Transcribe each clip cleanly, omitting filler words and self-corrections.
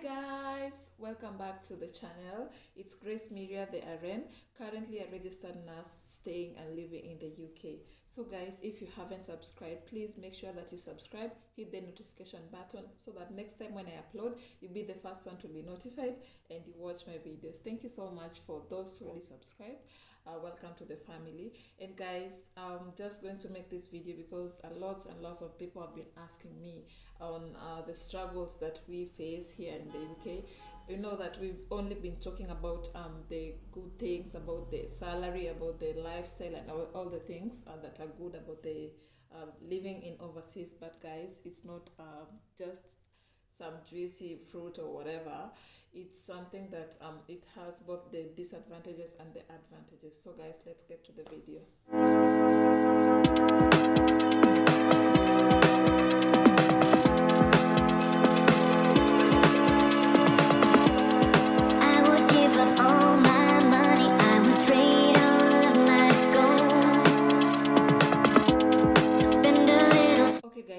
Guys, welcome back to the channel. It's Grace Miria the RN, currently a registered nurse staying and living in the UK. So guys, if you haven't subscribed, please make sure that you subscribe, hit the notification button so that next time when I upload, you'll be the first one to be notified and you watch my videos. Thank you so much for those who already subscribed. Welcome to the family. And guys, I'm just going to make this video because lots and lots of people have been asking me on the struggles that we face here in the UK. You know that we've only been talking about the good things, about the salary, about the lifestyle, and all the things that are good about the living in overseas. But guys, it's not just some juicy fruit or whatever. It's something that it has both the disadvantages and the advantages. So guys, let's get to the video.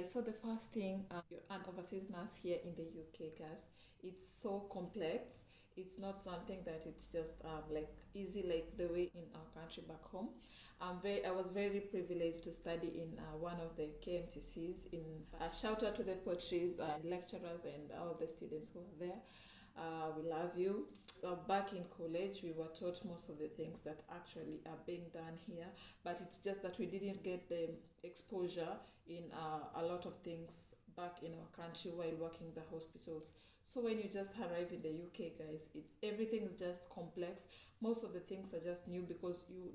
So the first thing, you're an overseas nurse here in the UK, guys. It's so complex. It's not something that it's just like easy like the way in our country back home. I was very privileged to study in one of the KMTCs. Shout out to the poetries and lecturers and all the students who are there. We love you. Back in college, we were taught most of the things that actually are being done here, but it's just that we didn't get the exposure in a lot of things back in our country while working in the hospitals. So when you just arrive in the UK, guys, everything is just complex. Most of the things are just new because you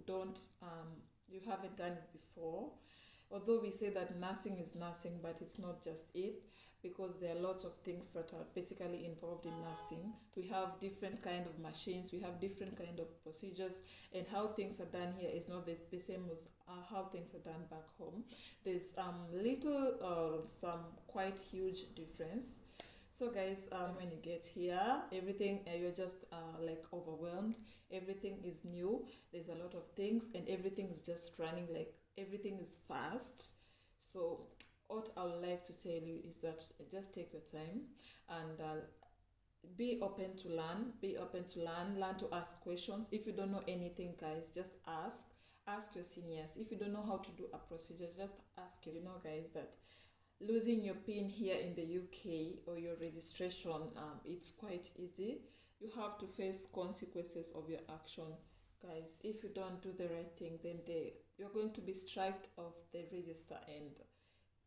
haven't done it before. Although we say that nursing is nursing, but it's not just it, because there are lots of things that are basically involved in nursing. We have different kind of machines, we have different kind of procedures, and how things are done here is not the same as how things are done back home. There's little or some quite huge difference. So guys, when you get here, everything, you're just like overwhelmed. Everything is new. There's a lot of things and everything is just running, like everything is fast. So what I would like to tell you is that just take your time and be open to learn, learn to ask questions. If you don't know anything, guys, just ask your seniors. If you don't know how to do a procedure, just ask. You know, guys, that losing your PIN here in the UK or your registration, it's quite easy. You have to face consequences of your action, guys. If you don't do the right thing, then you're going to be striked off the register, and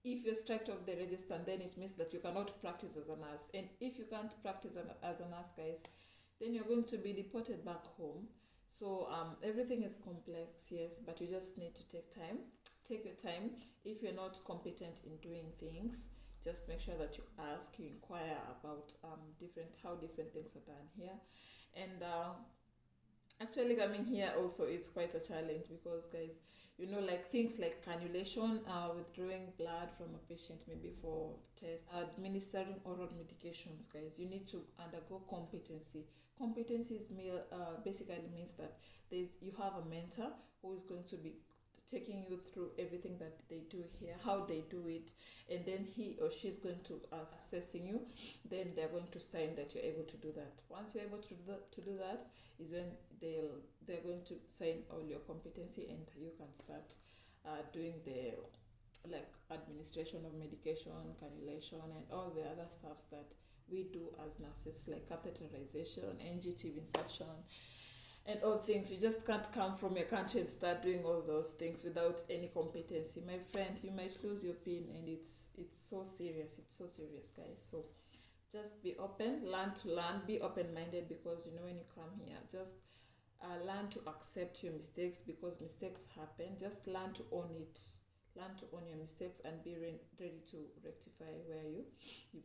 if you're striked off the register, then it means that you cannot practice as a nurse. And if you can't practice as a nurse, guys, then you're going to be deported back home. So everything is complex, yes, but you just need to take time. Take your time. If you're not competent in doing things, just make sure that you ask, you inquire about how different things are done here. And actually coming here also it's quite a challenge because, guys, you know, like things like cannulation, withdrawing blood from a patient maybe for test, administering oral medications, guys, you need to undergo competency. Competency basically means that you have a mentor who is going to be taking you through everything that they do here, how they do it, and then he or she is going to assessing you. Then they're going to sign that you're able to do that. Once you're able to do that is when they're going to sign all your competency, and you can start doing the like administration of medication, cannulation, and all the other stuffs that we do as nurses, like catheterization, NG tube insertion, and all things. You just can't come from your country and start doing all those things without any competency. My friend, you might lose your PIN, and it's so serious. It's so serious, guys. So just be open, learn to learn, be open-minded, because you know, when you come here, just learn to accept your mistakes, because mistakes happen. Just learn to own it. Learn to own your mistakes and be ready to rectify where you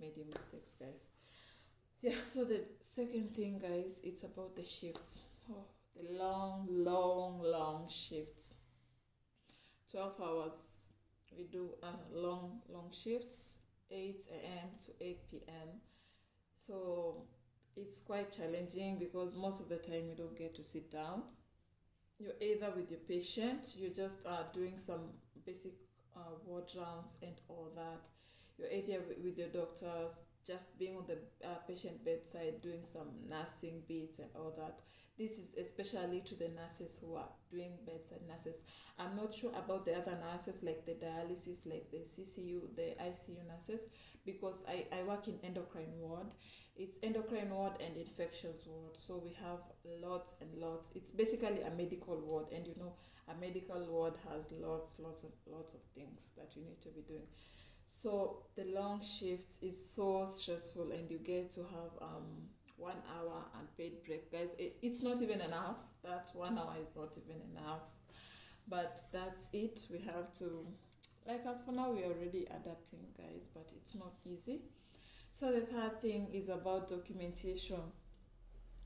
made your mistakes, guys. Yeah, so the second thing, guys, it's about the shifts. Oh, the long shifts. 12 hours. We do long shifts, 8 a.m. to 8 p.m. So it's quite challenging because most of the time you don't get to sit down. You're either with your patient, you're just doing some basic ward rounds and all that. You're either with your doctors just being on the patient bedside doing some nursing bits and all that. This is especially to the nurses who are doing bedside nurses. I'm not sure about the other nurses like the dialysis, like the CCU, the ICU nurses, because I work in endocrine ward. It's endocrine ward and infectious ward, so we have lots and lots. It's basically a medical ward, and you know, a medical ward has lots of things that you need to be doing. So the long shifts is so stressful, and you get to have 1 hour unpaid break, guys. It's not even enough. That 1 hour is not even enough, but that's it. We have to, like, as for now we're already adapting, guys, but it's not easy. So the third thing is about documentation.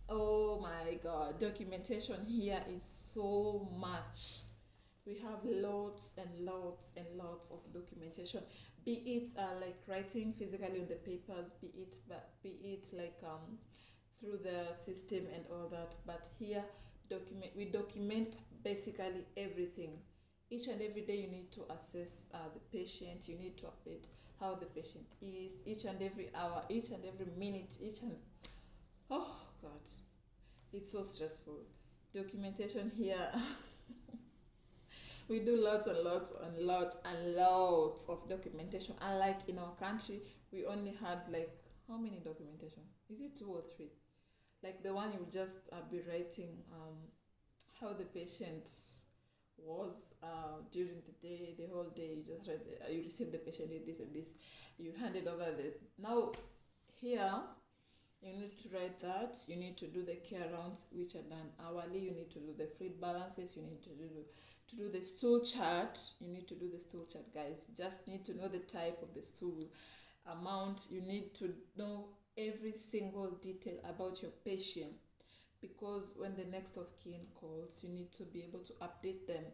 Oh my god, documentation here is so much. We have lots and lots and lots of documentation, be it like writing physically on the papers, be it like through the system and all that. But here, we document basically everything. Each and every day you need to assess the patient, you need to update how the patient is, each and every hour, each and every minute, oh god, it's so stressful. Documentation here. We do lots and lots and lots and lots of documentation. Unlike in our country, we only had like, how many documentation? Is it 2 or 3? Like the one you just be writing how the patient was during the day, the whole day. You just write, you receive the patient did this and this. You hand it over. Now here, you need to write that. You need to do the care rounds, which are done hourly. You need to do the fluid balances. You need to do the stool chart. You need to do the stool chart, guys. You just need to know the type of the stool, amount. You need to know every single detail about your patient, because when the next of kin calls, you need to be able to update them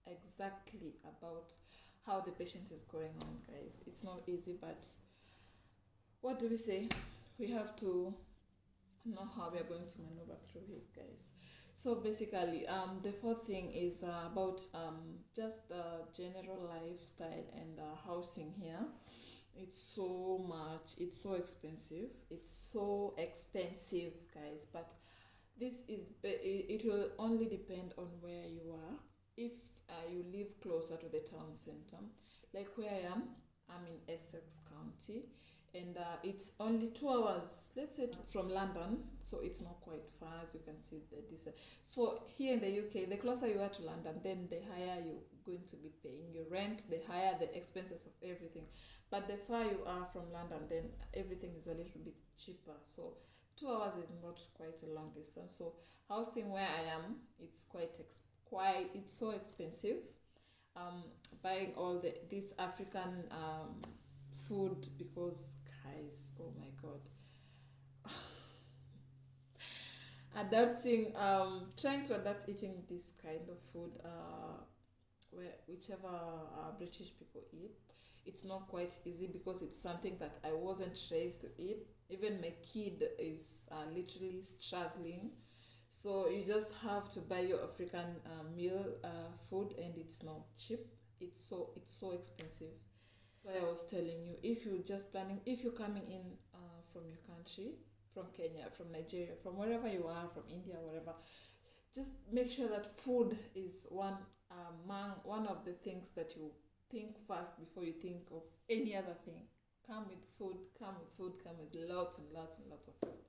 exactly about how the patient is going on, guys. It's not easy, but what do we say? We have to know how we are going to maneuver through it, guys. So basically, the fourth thing is about just the general lifestyle and housing here. It's so much. It's so expensive. It's so expensive, guys. But this is it will only depend on where you are. If you live closer to the town center, like where I am, I'm in Essex County, and it's only 2 hours, let's say, from London, so it's not quite far, as you can see the distance. So here in the UK, the closer you are to London, then the higher you're going to be paying your rent, the higher the expenses of everything. But the far you are from London, then everything is a little bit cheaper. So 2 hours is not quite a long distance. So housing where I am, it's it's so expensive. Buying all this African food, because guys, oh my god, trying to adapt eating this kind of food, whichever British people eat, it's not quite easy, because it's something that I wasn't raised to eat. Even my kid is literally struggling. So you just have to buy your African meal food, and it's not cheap. It's so expensive. Why I was telling you, if you're coming in from your country, from Kenya, from Nigeria, from wherever you are, from India, wherever, just make sure that food is one of the things that you think first before you think of any other thing. Come with food, come with lots and lots and lots of food.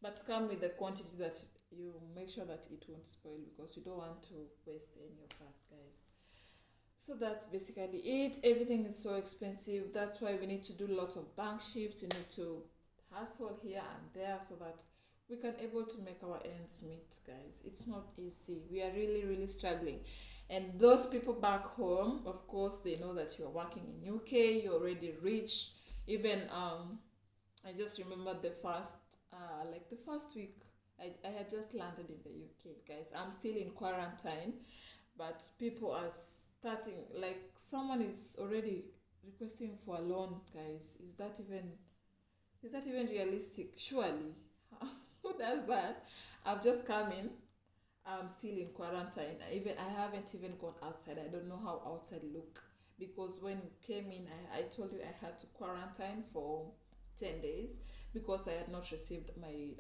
But come with the quantity that you make sure that it won't spoil, because you don't want to waste any of that, guys. So that's basically it. Everything is so expensive. That's why we need to do lots of bank shifts. You need to hustle here and there so that we can able to make our ends meet, guys. It's not easy. We are really struggling. And those people back home, of course, they know that you're working in UK, you're already rich. Even I just remember the first week I had just landed in the UK, guys. I'm still in quarantine, but people are starting, like, someone is already requesting for a loan, guys. Is that even realistic? Surely. Who does that? I've just come in. I'm still in quarantine. I haven't even gone outside. I don't know how outside look, because when you came in, I told you I had to quarantine for 10 days because I had not received my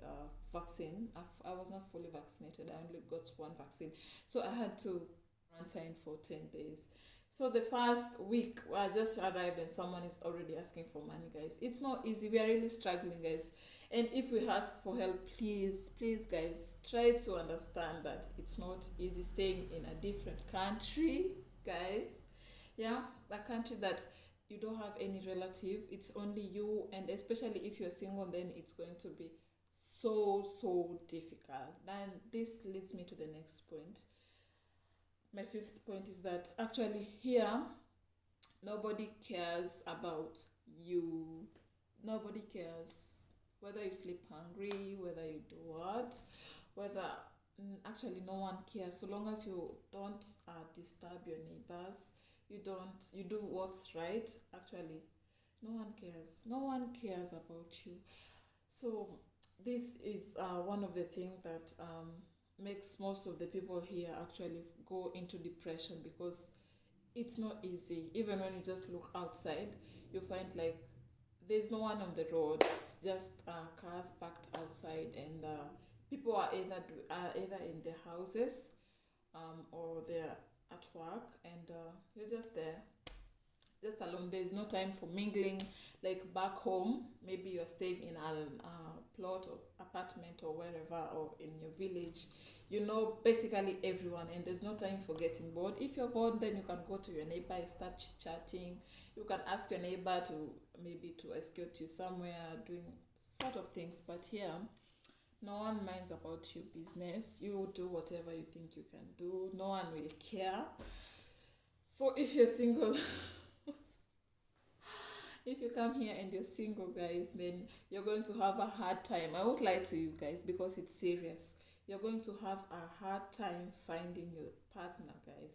vaccine. I was not fully vaccinated. I only got one vaccine. So I had to quarantine for 10 days. So the first week, I just arrived and someone is already asking for money, guys. It's not easy. We are really struggling, guys. And if we ask for help, please, please, guys, try to understand that it's not easy staying in a different country, guys. Yeah, a country that you don't have any relative, it's only you, and especially if you're single, then it's going to be so difficult. Then this leads me to the next point. My fifth point is that actually here nobody cares about you. Nobody cares whether you sleep hungry, whether you do what, whether actually no one cares so long as you don't disturb your neighbors. You do what's right. Actually, no one cares. No one cares about you. So this is one of the things that makes most of the people here actually go into depression because it's not easy. Even when you just look outside, you find like there's no one on the road. It's just cars parked outside, and people are either in their houses or they're at work, and you're just there, just alone. There's no time for mingling like back home. Maybe you're staying in a plot or apartment or wherever, or in your village. You know basically everyone, and there's no time for getting bored. If you're bored, then you can go to your neighbor, you start chatting. You can ask your neighbor to maybe to escort you somewhere, doing sort of things. But here, no one minds about your business. You do whatever you think you can do. No one will care. So if you're single, if you come here and you're single, guys, then you're going to have a hard time. I won't lie to you guys because it's serious. You're going to have a hard time finding your partner, guys.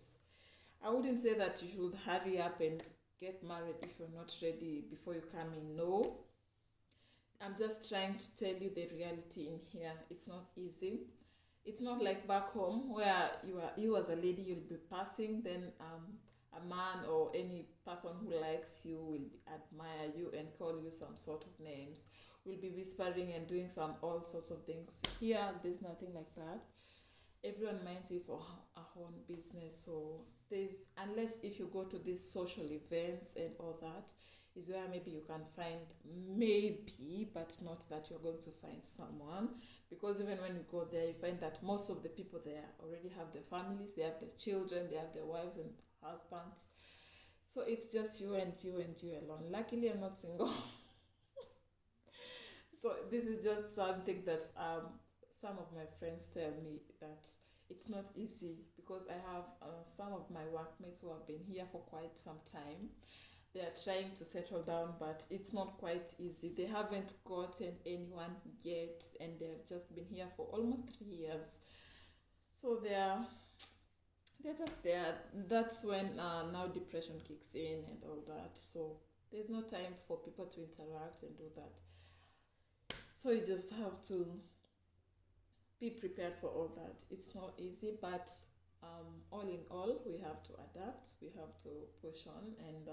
I wouldn't say that you should hurry up and get married if you're not ready before you come in. No, I'm just trying to tell you the reality in here. It's not easy. It's not like back home where you as a lady, you'll be passing, then a man or any person who likes you will admire you and call you some sort of names, will be whispering and doing some all sorts of things. Here there's nothing like that. Everyone minds his or her own business. So there's, unless if you go to these social events and all that, is where maybe you can find, maybe, but not that you're going to find someone, because even when you go there, you find that most of the people there already have their families, they have their children, they have their wives and husbands. So it's just you and you and you alone. Luckily, I'm not single. So this is just something that some of my friends tell me, that it's not easy, because I have some of my workmates who have been here for quite some time. They are trying to settle down, but it's not quite easy. They haven't gotten anyone yet, and they've just been here for almost 3 years. So they're just there. That's when now depression kicks in and all that. So there's no time for people to interact and do that. So you just have to be prepared for all that. It's not easy, but all in all, we have to adapt. We have to push on, and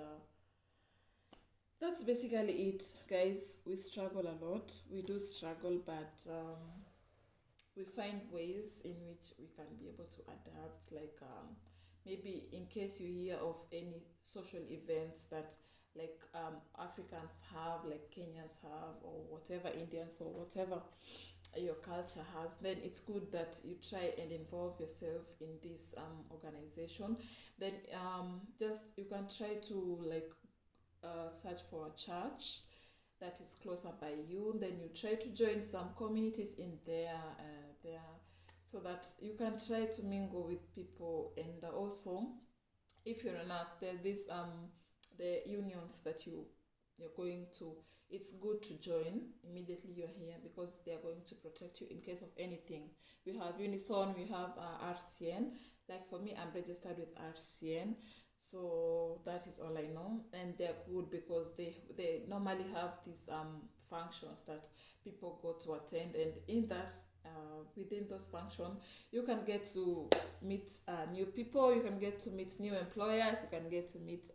that's basically it, guys. We struggle a lot. We do struggle, but we find ways in which we can be able to adapt. Like maybe in case you hear of any social events that like Africans have, like Kenyans have, or whatever, Indians or whatever your culture has, then it's good that you try and involve yourself in this organization. Then just you can try to like search for a church that is closer by you. Then you try to join some communities in there, so that you can try to mingle with people. And also, if you're a nurse, there this the unions that you're going to, it's good to join immediately you're here, because they are going to protect you in case of anything. We have Unison, we have RCN. Like for me, I'm registered with RCN, so that is all I know. And they're good because they normally have these functions that people go to attend, and in that within those functions, you can get to meet new people, you can get to meet new employers, you can get to meet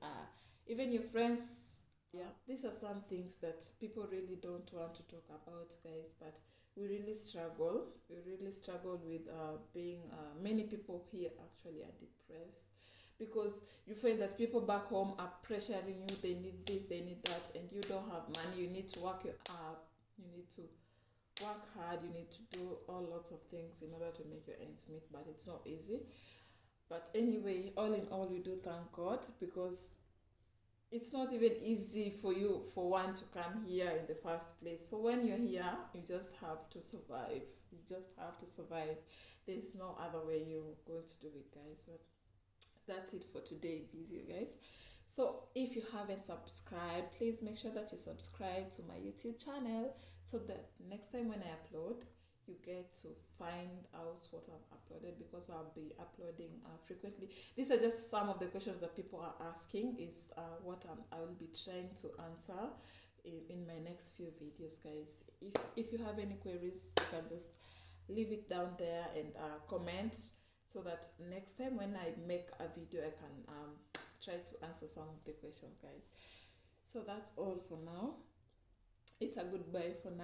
even your friends Yeah, these are some things that people really don't want to talk about, guys, but we really struggle. We really struggle with being, many people here actually are depressed because you find that people back home are pressuring you, they need this, they need that, and you don't have money. You need to work your up, you need to work hard, you need to do all lots of things in order to make your ends meet, but it's not easy. But anyway, all in all, we do thank God because it's not even easy for you for one to come here in the first place. So when you're here, you just have to survive. You just have to survive. There's no other way you're going to do it, guys. But that's it for today's video, guys. So if you haven't subscribed, please make sure that you subscribe to my YouTube channel so that next time when I upload, you get to find out what I've uploaded, because I'll be uploading frequently. These are just some of the questions that people are asking, is what I will be trying to answer in my next few videos, guys. If you have any queries, you can just leave it down there and comment, so that next time when I make a video, I can try to answer some of the questions, guys. So that's all for now. It's a goodbye for now.